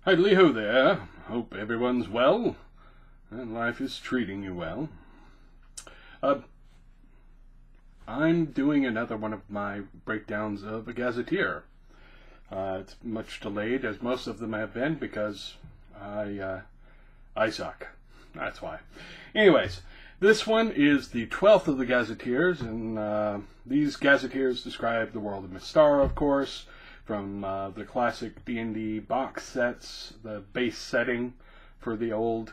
Hi-ho there. Hope everyone's well and life is treating you well. Uh, I'm doing another one of my breakdowns of a Gazetteer. It's much delayed, as most of them have been, because I suck. That's why. Anyways, this one is the 12th of the Gazetteers, and these Gazetteers describe the world of Mystara, of course, from the classic D&D box sets, the base setting for the old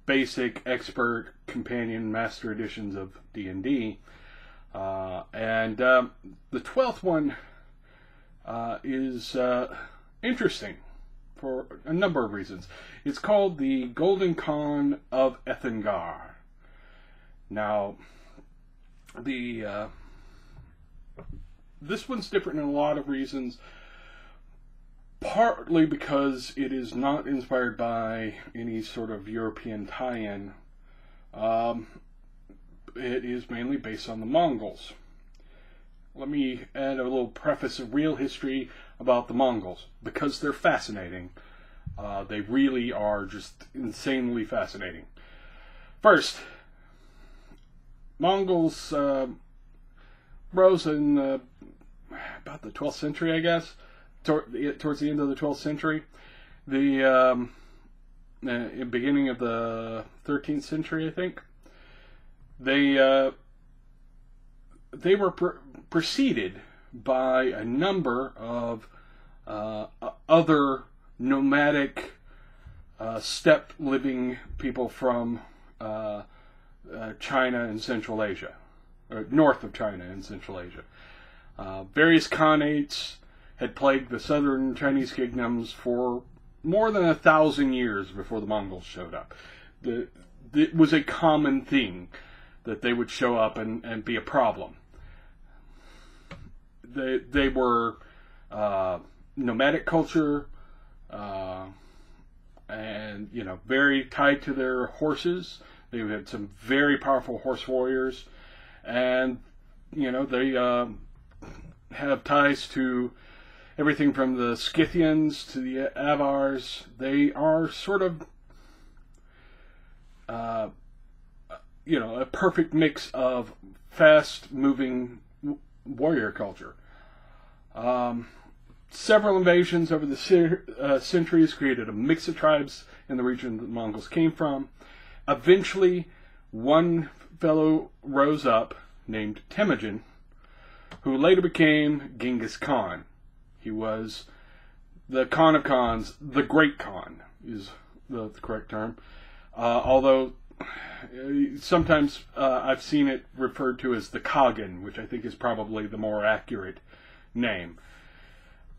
basic, expert, companion, master editions of D&D. And the 12th one is interesting for a number of reasons. It's called the Golden Khan of Ethengar. Now, this one's different in a lot of reasons, partly because it is not inspired by any sort of European tie-in. It is mainly based on the Mongols. Let me add a little preface of real history about the Mongols, because they're fascinating. They really are just insanely fascinating. First, Mongols rose in about the 12th century, I guess, towards the end of the 12th century. The beginning of the 13th century, I think. They were preceded by a number of other nomadic steppe-living people from China and Central Asia, or north of China and Central Asia. Various khanates had plagued the southern Chinese kingdoms for more than 1,000 years before the Mongols showed up. It was a common thing that they would show up and be a problem. They were nomadic culture, and very tied to their horses. They had some very powerful horse warriors, and they have ties to everything from the Scythians to the Avars. They are sort of a perfect mix of fast-moving warrior culture. Several invasions over the centuries created a mix of tribes in the region that the Mongols came from. Eventually, one fellow rose up named Temujin, who later became Genghis Khan. He was the Khan of Khans. The Great Khan is the correct term. Although sometimes I've seen it referred to as the Kagan, which I think is probably the more accurate name.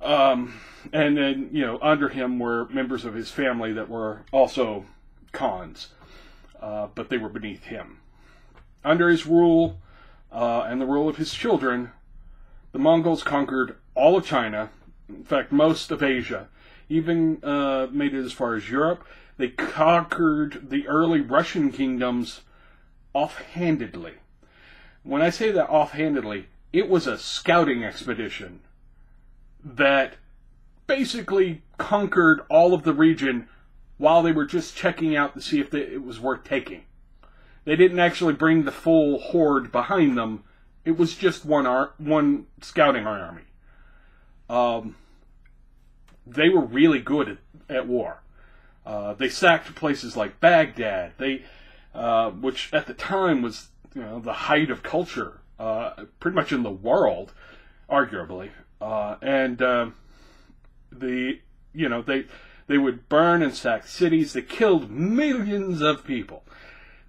And then, under him were members of his family that were also Khans, but they were beneath him. Under his rule, and the rule of his children, the Mongols conquered all of China, in fact, most of Asia, even made it as far as Europe. They conquered the early Russian kingdoms offhandedly. When I say that offhandedly, it was a scouting expedition that basically conquered all of the region while they were just checking out to see if it was worth taking. They didn't actually bring the full horde behind them. It was just one scouting army. They were really good at war. They sacked places like Baghdad, which at the time was the height of culture, pretty much in the world, arguably. They would burn and sack cities. They killed millions of people.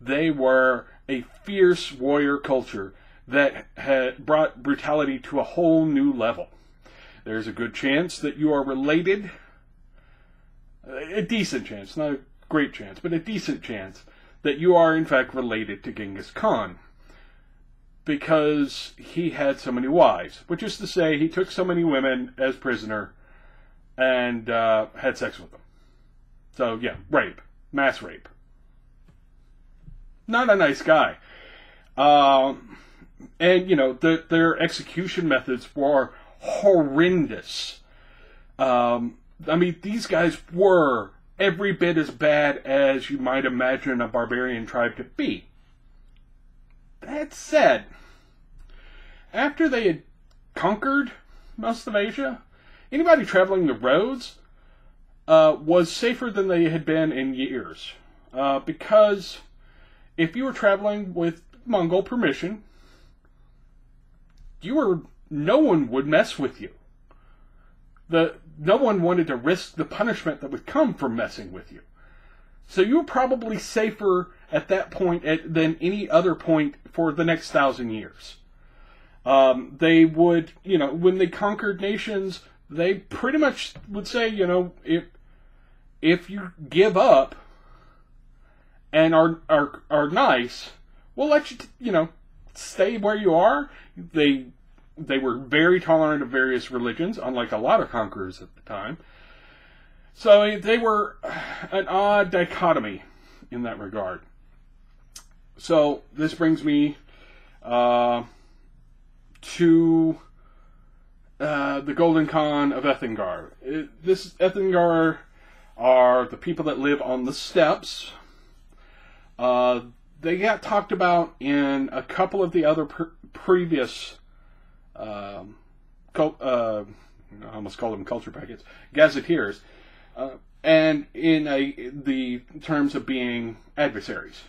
They were a fierce warrior culture that had brought brutality to a whole new level. There's a good chance that you are related, a decent chance, not a great chance, but a decent chance that you are in fact related to Genghis Khan, because he had so many wives, which is to say he took so many women as prisoner and had sex with them. So yeah, rape, mass rape. Not a nice guy. And their execution methods were horrendous. I mean, these guys were every bit as bad as you might imagine a barbarian tribe to be. That said, after they had conquered most of Asia, anybody traveling the roads was safer than they had been in years. Because if you were traveling with Mongol permission, no one would mess with you. No one wanted to risk the punishment that would come from messing with you. So you were probably safer at that point than any other point for the next 1,000 years. They would, when they conquered nations, they pretty much would say, if you give up and are nice, we'll let you, stay where you are. They were very tolerant of various religions, unlike a lot of conquerors at the time. So they were an odd dichotomy in that regard. So this brings me to the Golden Khan of Ethengar. This Ethengar are the people that live on the steppes. They got talked about in a couple of the other previous I almost call them culture packets, gazetteers, and in the terms of being adversaries.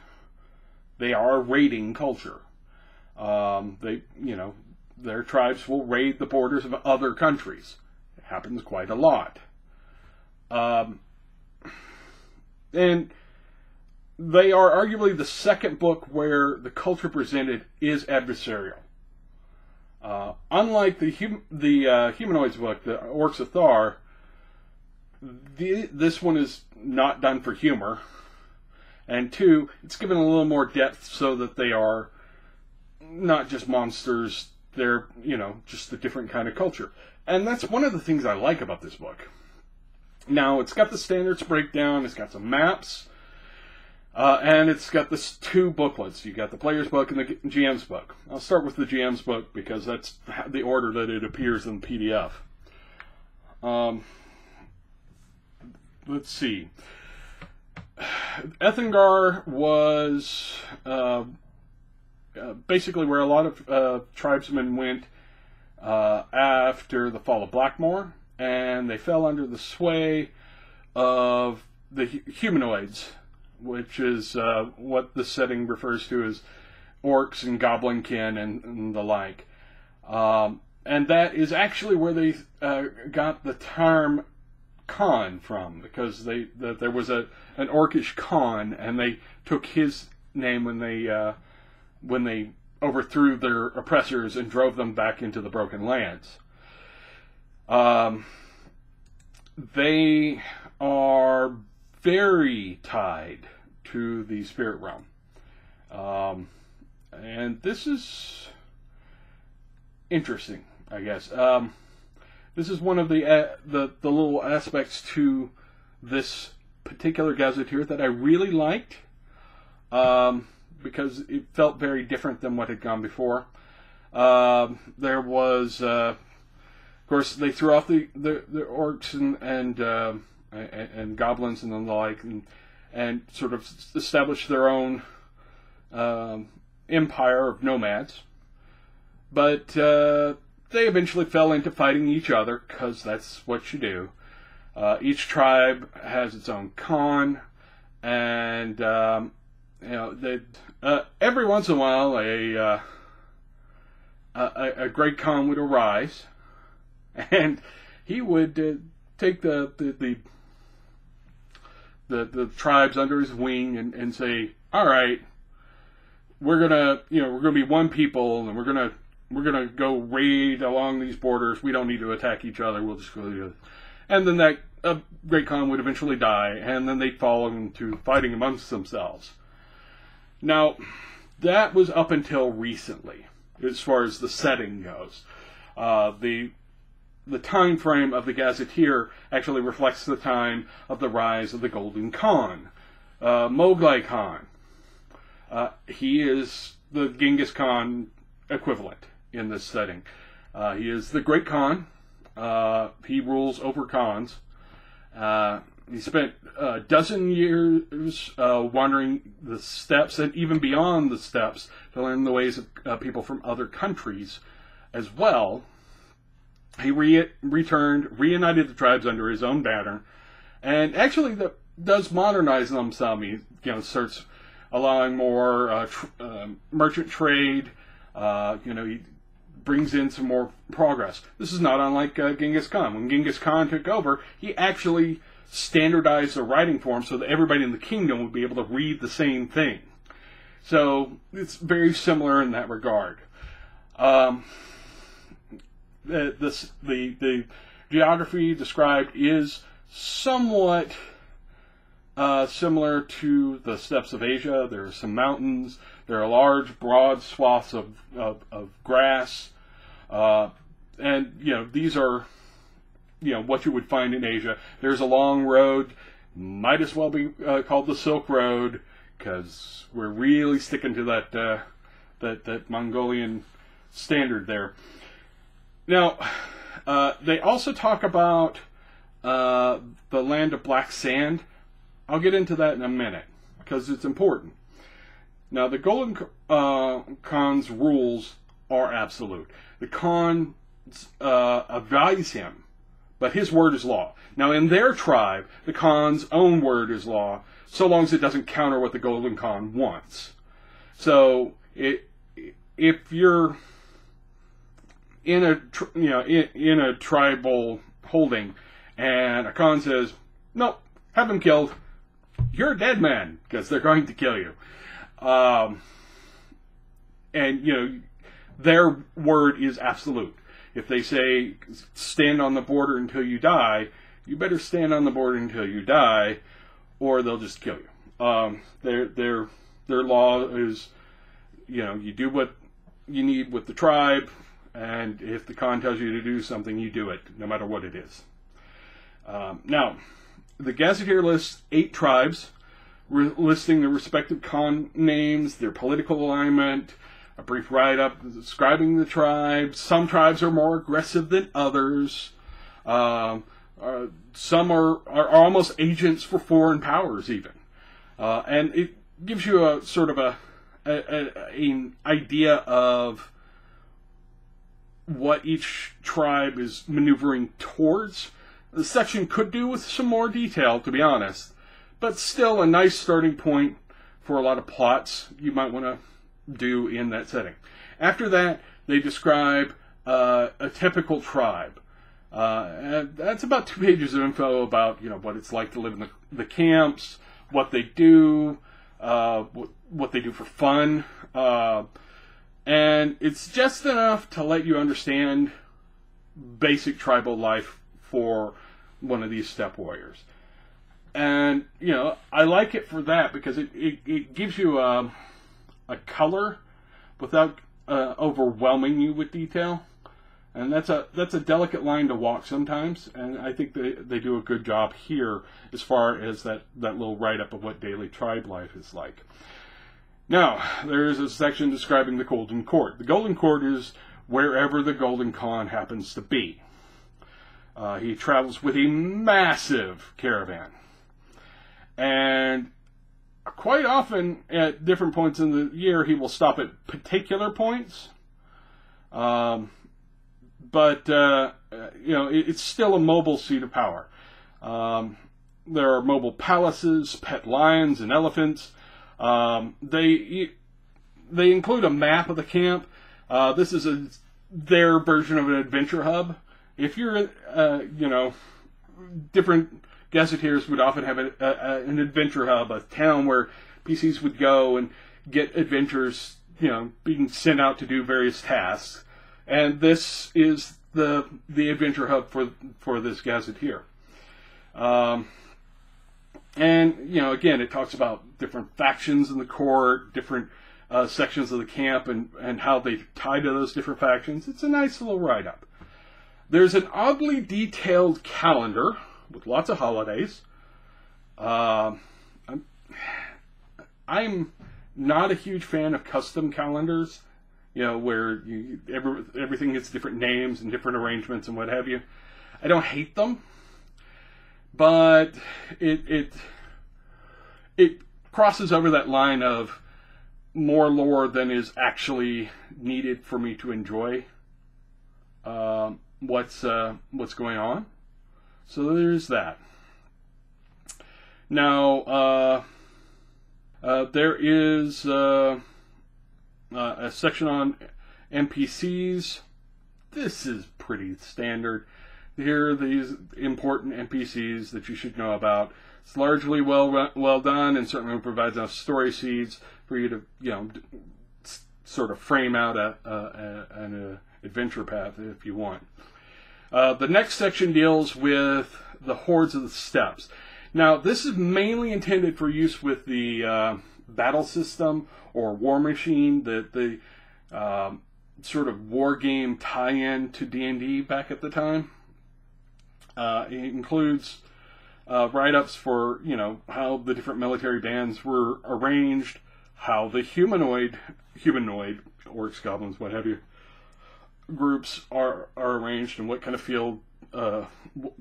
They are raiding culture. Their tribes will raid the borders of other countries. It happens quite a lot. And they are arguably the second book where the culture presented is adversarial. Unlike the Humanoids book, the Orcs of Thar, this one is not done for humor. And two, it's given a little more depth so that they are not just monsters, they're, just a different kind of culture. And that's one of the things I like about this book. Now, it's got the standards breakdown, it's got some maps, and it's got this 2 booklets. You got the player's book and the GM's book. I'll start with the GM's book because that's the order that it appears in PDF. Let's see. Ethengar was basically where a lot of tribesmen went after the fall of Blackmoor, and they fell under the sway of the humanoids, which is what the setting refers to as orcs and goblinkin and the like. And that is actually where they got the term Khan from, because there was an orcish Khan, and they took his name when they overthrew their oppressors and drove them back into the Broken Lands. They are very tied to the spirit realm. And this is interesting, I guess. This is one of the little aspects to this particular gazetteer that I really liked, because it felt very different than what had gone before. There was, of course, they threw off the orcs and goblins and the like, and sort of established their own empire of nomads. But they eventually fell into fighting each other, because that's what you do. Each tribe has its own Khan, and every once in a while a great Khan would arise, and he would take the tribes under his wing and say, "All right, we're gonna be one people, and we're gonna go raid along these borders. We don't need to attack each other. We'll just go do it." And then that great Khan would eventually die, and then they'd fall into fighting amongst themselves. Now, that was up until recently, as far as the setting goes. The time frame of the Gazetteer actually reflects the time of the rise of the Golden Khan, Mowgli Khan. He is the Genghis Khan equivalent in this setting. He is the Great Khan, he rules over Khans. He spent a dozen years wandering the steppes and even beyond the steppes to learn the ways of people from other countries as well. He returned, reunited the tribes under his own banner, and actually does modernize them some. He starts allowing more merchant trade. He brings in some more progress. This is not unlike Genghis Khan. When Genghis Khan took over, he actually standardized the writing form so that everybody in the kingdom would be able to read the same thing. So it's very similar in that regard. The geography described is somewhat similar to the steppes of Asia. There are some mountains. There are large, broad swaths of grass. And these are what you would find in Asia. There's a long road, might as well be called the Silk Road, because we're really sticking to that Mongolian standard there. Now, they also talk about the land of black sand. I'll get into that in a minute, because it's important. Now, the Golden Khan's rules are absolute. The Khan values him, but his word is law. Now, in their tribe, the Khan's own word is law, so long as it doesn't counter what the Golden Khan wants. So, if you're in a tribal holding, and a Khan says, "Nope, have him killed," you're a dead man, because they're going to kill you. And their word is absolute. If they say, stand on the border until you die, you better stand on the border until you die, or they'll just kill you. Their law is, you do what you need with the tribe, and if the Khan tells you to do something, you do it, no matter what it is. Now, the Gazetteer lists 8 tribes, listing the respective Khan names, their political alignment, a brief write-up describing the tribes. Some tribes are more aggressive than others. Some are almost agents for foreign powers, even. And it gives you a sort of an idea of what each tribe is maneuvering towards. The section could do with some more detail, to be honest, but still a nice starting point for a lot of plots you might want to do in that setting. After that, they describe a typical tribe. And that's about 2 pages of info about what it's like to live in the camps, what they do, what they do for fun, and it's just enough to let you understand basic tribal life for one of these steppe warriors. And I like it for that, because it gives you a color without overwhelming you with detail, and that's a delicate line to walk sometimes, and I think they do a good job here as far as that little write-up of what daily tribe life is like. Now, there's a section describing the Golden Court. The Golden Court is wherever the Golden Khan happens to be. He travels with a massive caravan, and quite often at different points in the year he will stop at particular points, but it's still a mobile seat of power. There are mobile palaces, pet lions and elephants. They include a map of the camp. This is their version of an adventure hub. If you're different Gazetteers would often have an adventure hub, a town where PCs would go and get adventures, being sent out to do various tasks. And this is the adventure hub for this Gazetteer. And again, it talks about different factions in the court, different sections of the camp, and how they tie to those different factions. It's a nice little write-up. There's an oddly detailed calendar with lots of holidays. I'm not a huge fan of custom calendars, where everything gets different names and different arrangements and what have you. I don't hate them, but it crosses over that line of more lore than is actually needed for me to enjoy what's going on. So there's that. Now there is a section on NPCs. This is pretty standard. Here are these important NPCs that you should know about. It's largely well done, and certainly provides enough story seeds for you to, sort of frame out an adventure path if you want. The next section deals with the hordes of the steppes. Now, this is mainly intended for use with the battle system or war machine, the sort of war game tie-in to D&D back at the time. It includes write-ups for, how the different military bands were arranged, how the humanoid, orcs, goblins, what have you, groups are arranged, and what kind of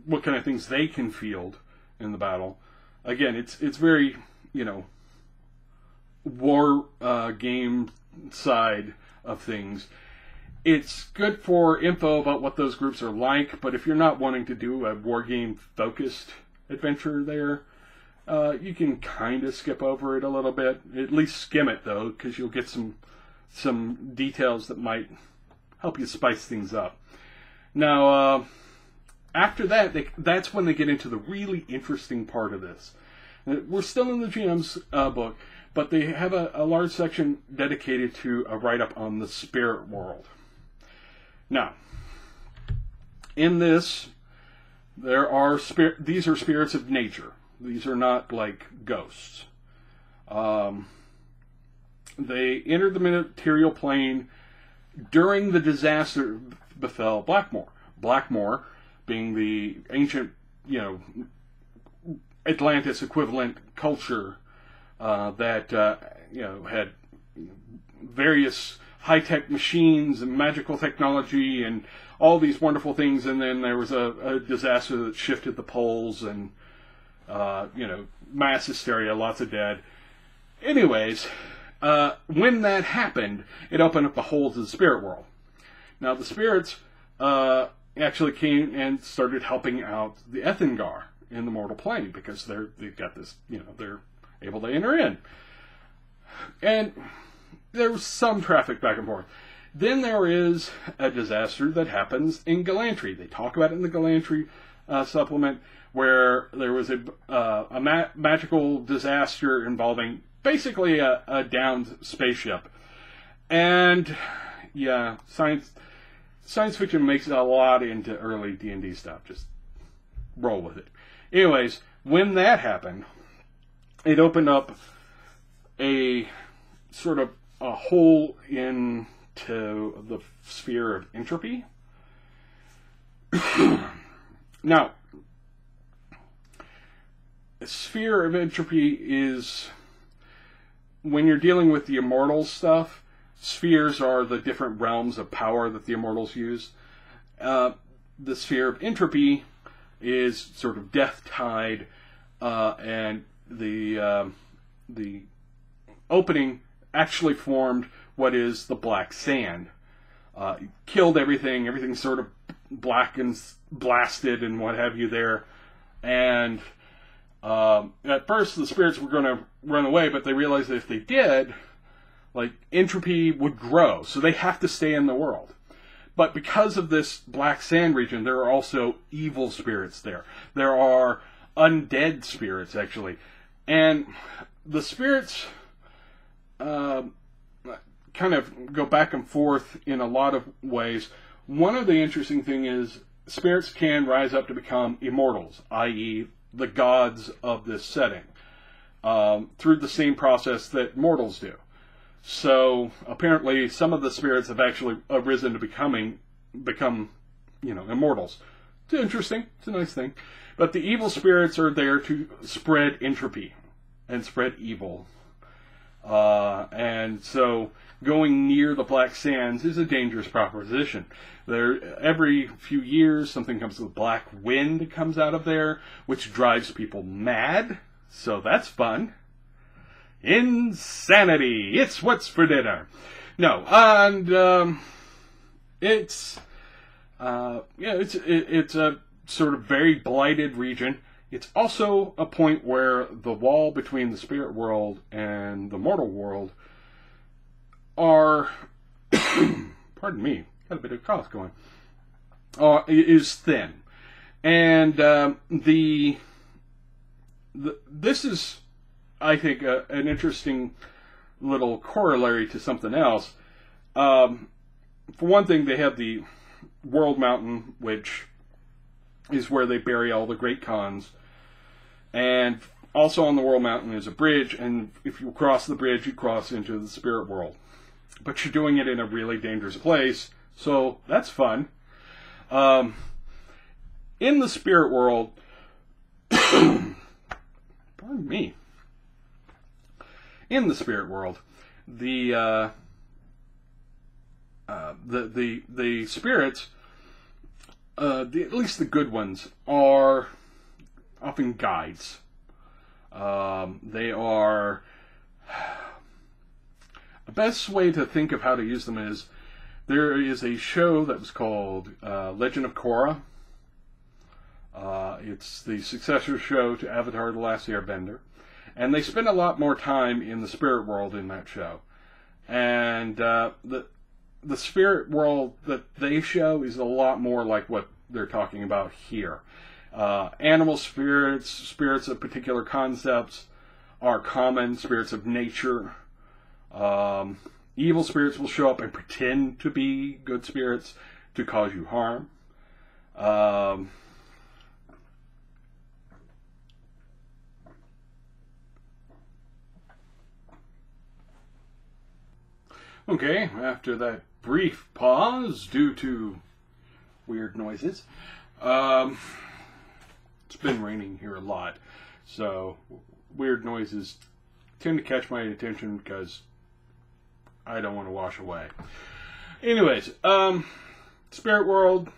what kind of things they can field in the battle. Again, it's very, war game side of things. It's good for info about what those groups are like, but if you're not wanting to do a war game focused adventure there, you can kind of skip over it a little bit. At least skim it though, because you'll get some details that might help you spice things up. Now, after that, that's when they get into the really interesting part of this. We're still in the GM's book, but they have a large section dedicated to a write-up on the spirit world. Now, in this, these are spirits of nature. These are not like ghosts. They entered the material plane during the disaster befell Blackmoor. Blackmoor being the ancient, Atlantis equivalent culture that had various high-tech machines and magical technology and all these wonderful things, and then there was a disaster that shifted the poles and mass hysteria, lots of dead. Anyways, when that happened, it opened up the whole to the spirit world. Now the spirits actually came and started helping out the Ethengar in the mortal plane, because they've got this, they're able to enter in. And there was some traffic back and forth. Then there is a disaster that happens in Galantry. They talk about it in the Galantry supplement, where there was a magical disaster involving basically a downed spaceship. And yeah, science fiction makes a lot into early D&D stuff. Just roll with it. Anyways, when that happened, it opened up a sort of a hole into the sphere of entropy. Now, a sphere of entropy is, when you're dealing with the immortals stuff, spheres are the different realms of power that the immortals use. The sphere of entropy is sort of death tide, and the opening actually formed what is the black sand. Killed everything. Everything's sort of black and blasted and what have you there. And at first the spirits were going to run away, but they realized that if they did, entropy would grow. So they have to stay in the world. But because of this black sand region, there are also evil spirits there. There are undead spirits, actually. And the spirits kind of go back and forth in a lot of ways. One of the interesting things is spirits can rise up to become immortals, i.e. the gods of this setting, through the same process that mortals do. So apparently some of the spirits have actually arisen to become immortals. It's interesting. It's a nice thing. But the evil spirits are there to spread entropy and spread evil. And so going near the Black Sands is a dangerous proposition. Every few years, something comes with black wind that comes out of there, which drives people mad. So that's fun. Insanity. It's what's for dinner. No, and it's a sort of very blighted region. It's also a point where the wall between the spirit world and the mortal world are, pardon me, got a bit of cough going, is thin. And this is, I think, an interesting little corollary to something else. For one thing, they have the World Mountain, which is where they bury all the great Khans. And also on the World Mountain is a bridge, and if you cross the bridge, you cross into the spirit world. But you're doing it in a really dangerous place, so that's fun. In the spirit world, pardon me, in the spirit world, the spirits, at least the good ones, are often guides. They are... The best way to think of how to use them is, there is a show that was called Legend of Korra. It's the successor show to Avatar: The Last Airbender. And they spend a lot more time in the spirit world in that show. And the spirit world that they show is a lot more like what they're talking about here. Animal spirits, spirits of particular concepts are common, spirits of nature. Evil spirits will show up and pretend to be good spirits to cause you harm. Okay, after that brief pause due to weird noises, it's been raining here a lot, so weird noises tend to catch my attention because I don't want to wash away. Anyways, spirit world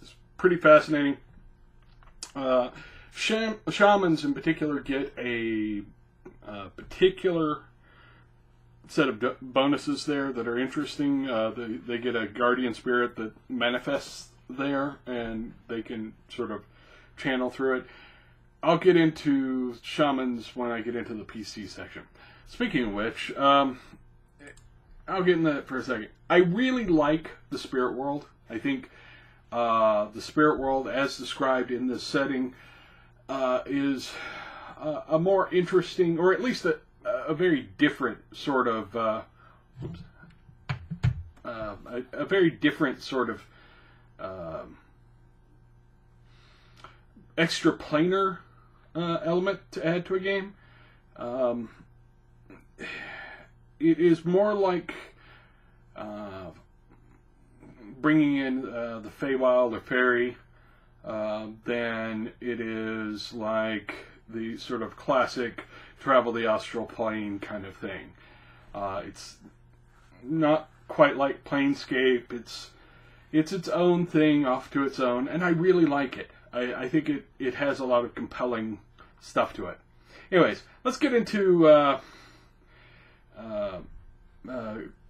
is pretty fascinating. Shamans in particular get a particular set of bonuses there that are interesting. They get a guardian spirit that manifests there, and they can sort of channel through it. I'll get into shamans when I get into the PC section. Speaking of which, I'll get into that for a second. I really like the spirit world. I think the spirit world, as described in this setting, is a more interesting, or at least a very different sort of, a very different sort of extra-planar element to add to a game. It is more like bringing in the Feywild or Fairy than it is like the sort of classic travel the astral plane kind of thing. It's not quite like Planescape. It's its own thing off to its own, and I really like it. I think it has a lot of compelling stuff to it. Anyways, let's get into a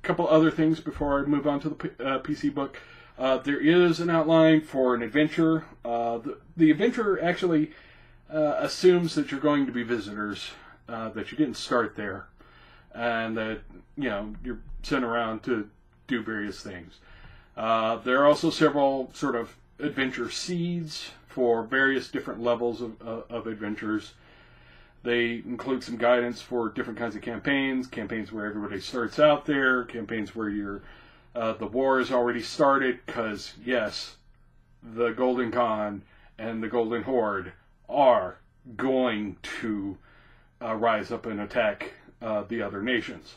couple other things before I move on to the PC book. There is an outline for an adventure. The adventure actually assumes that you're going to be visitors, that you didn't start there, and that you're sent around to do various things. There are also several sort of adventure seeds for various different levels of adventures. They include some guidance for different kinds of campaigns where everybody starts out there, campaigns where the war is already started, because yes, the Golden Khan and the Golden Horde are going to rise up and attack the other nations.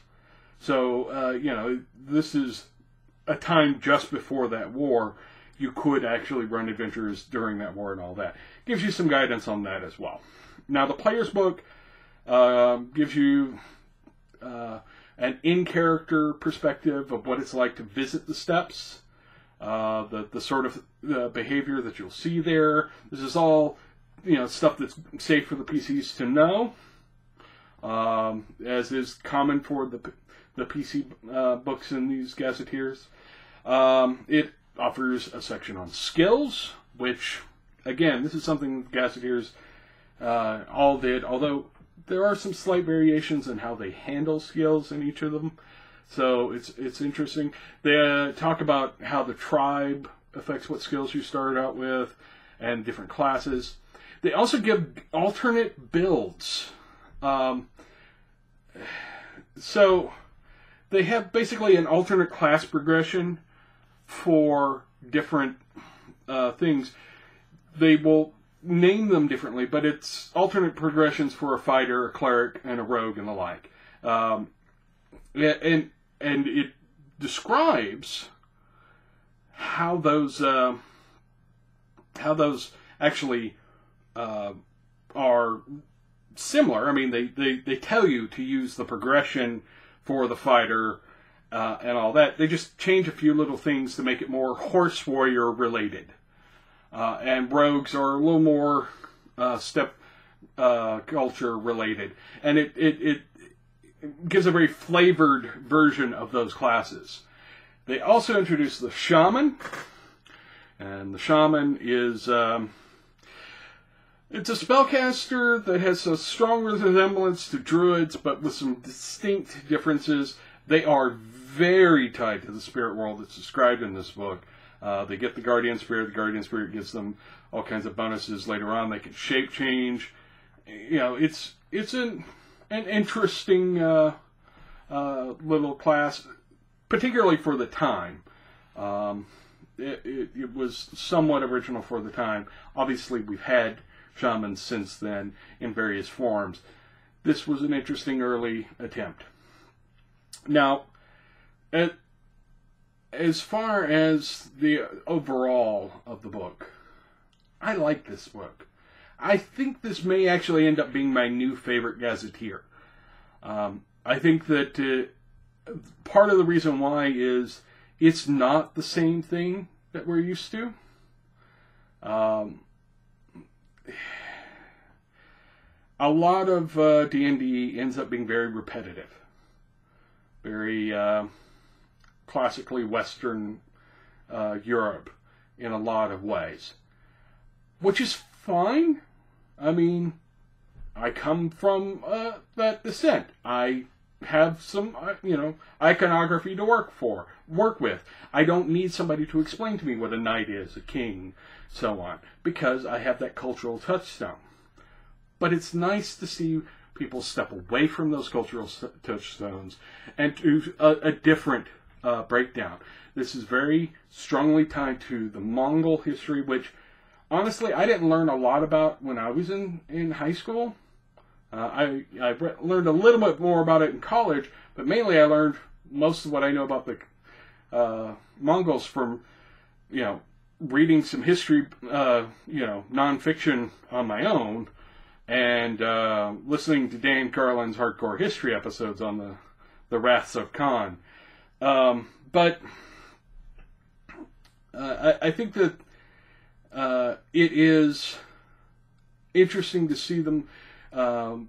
So, this is a time just before that war. You could actually run adventures during that war and all that. Gives you some guidance on that as well. Now, the player's book gives you an in-character perspective of what it's like to visit the steppes, the sort of behavior that you'll see there. This is all, stuff that's safe for the PCs to know, as is common for the PC books in these gazetteers. It offers a section on skills, which, again, this is something gazetteers all did, although there are some slight variations in how they handle skills in each of them. So it's interesting. They talk about how the tribe affects what skills you start out with and different classes. They also give alternate builds. So they have basically an alternate class progression for different things. They will name them differently, but it's alternate progressions for a fighter, a cleric, and a rogue, and the like. And it describes how those actually are similar. I mean, they tell you to use the progression for the fighter and all that. They just change a few little things to make it more horse warrior related. And rogues are a little more steppe culture related. And it gives a very flavored version of those classes. They also introduce the shaman. And the shaman is... it's a spellcaster that has a strong resemblance to druids, but with some distinct differences. They are very tied to the spirit world that's described in this book. They get the guardian spirit. The guardian spirit gives them all kinds of bonuses later on. They can shape change. It's an interesting little class, particularly for the time. It was somewhat original for the time. Obviously, we've had shamans since then in various forms. This was an interesting early attempt. Now, as far as the overall of the book, I like this book. I think this may actually end up being my new favorite Gazetteer. I think that part of the reason why is it's not the same thing that we're used to. A lot of D&D ends up being very repetitive. Very classically Western Europe in a lot of ways. Which is fine. I mean, I come from that descent. I have some, iconography to work with. I don't need somebody to explain to me what a knight is, a king, so on, because I have that cultural touchstone. But it's nice to see people step away from those cultural touchstones and to a different breakdown. This is very strongly tied to the Mongol history, which, honestly, I didn't learn a lot about when I was in high school. I learned a little bit more about it in college, but mainly I learned most of what I know about the Mongols from, reading some history, nonfiction on my own, and listening to Dan Carlin's Hardcore History episodes on the Wraths of Khan. But I think that it is interesting to see them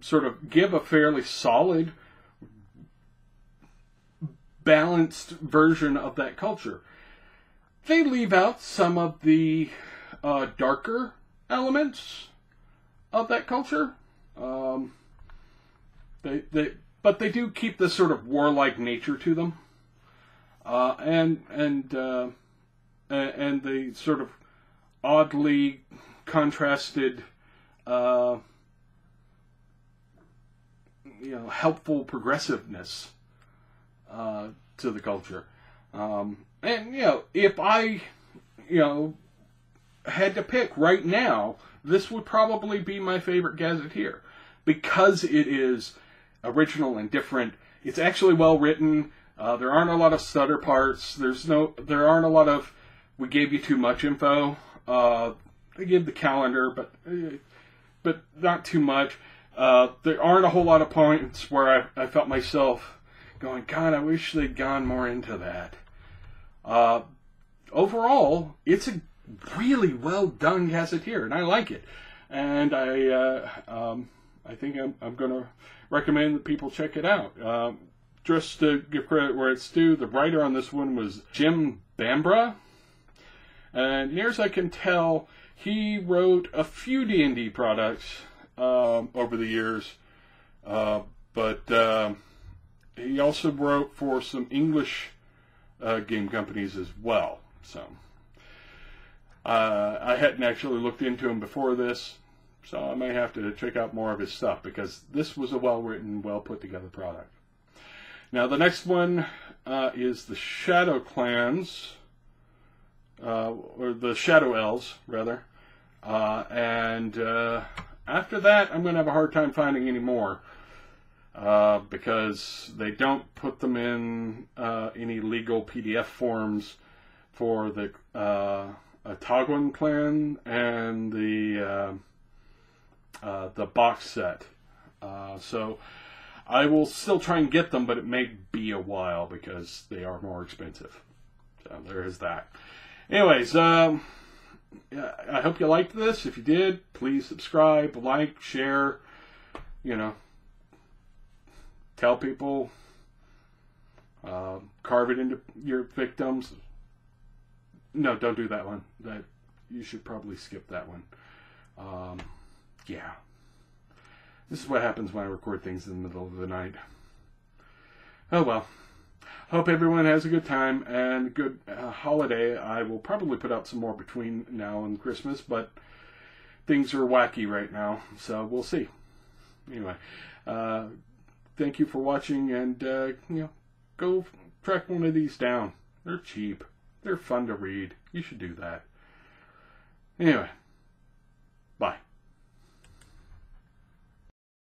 sort of give a fairly solid, balanced version of that culture. They leave out some of the darker elements of that culture. But they do keep this sort of warlike nature to them, and the sort of oddly contrasted, helpful progressiveness to the culture. If I, had to pick right now, this would probably be my favorite Gazetteer, because it is original and different. It's actually well written. There aren't a lot of stutter parts. There aren't a lot of, we gave you too much info. They give the calendar, but not too much. There aren't a whole lot of points where I felt myself going, God, I wish they'd gone more into that. Overall, it's a really well done Gazetteer, and I like it. And I think I'm going to recommend that people check it out. Just to give credit where it's due, the writer on this one was Jim Bambra. And near as I can tell, he wrote a few D&D products over the years. But he also wrote for some English game companies as well. So I hadn't actually looked into him before this, so I may have to check out more of his stuff, because this was a well-written, well-put-together product. Now, the next one is the Shadow Clans, or the Shadow Elves, rather. And after that, I'm going to have a hard time finding any more, because they don't put them in any legal PDF forms for the Togwin clan and the box set. So I will still try and get them, but it may be a while because they are more expensive. So there is that. Anyways, I hope you liked this. If you did, please subscribe, like, share, tell people, carve it into your victims. No, don't do that one. You should probably skip that one. Yeah. This is what happens when I record things in the middle of the night. Oh well. Hope everyone has a good time and a good holiday. I will probably put out some more between now and Christmas, but things are wacky right now, so we'll see. Anyway, thank you for watching, and go track one of these down. They're cheap. They're fun to read. You should do that. Anyway,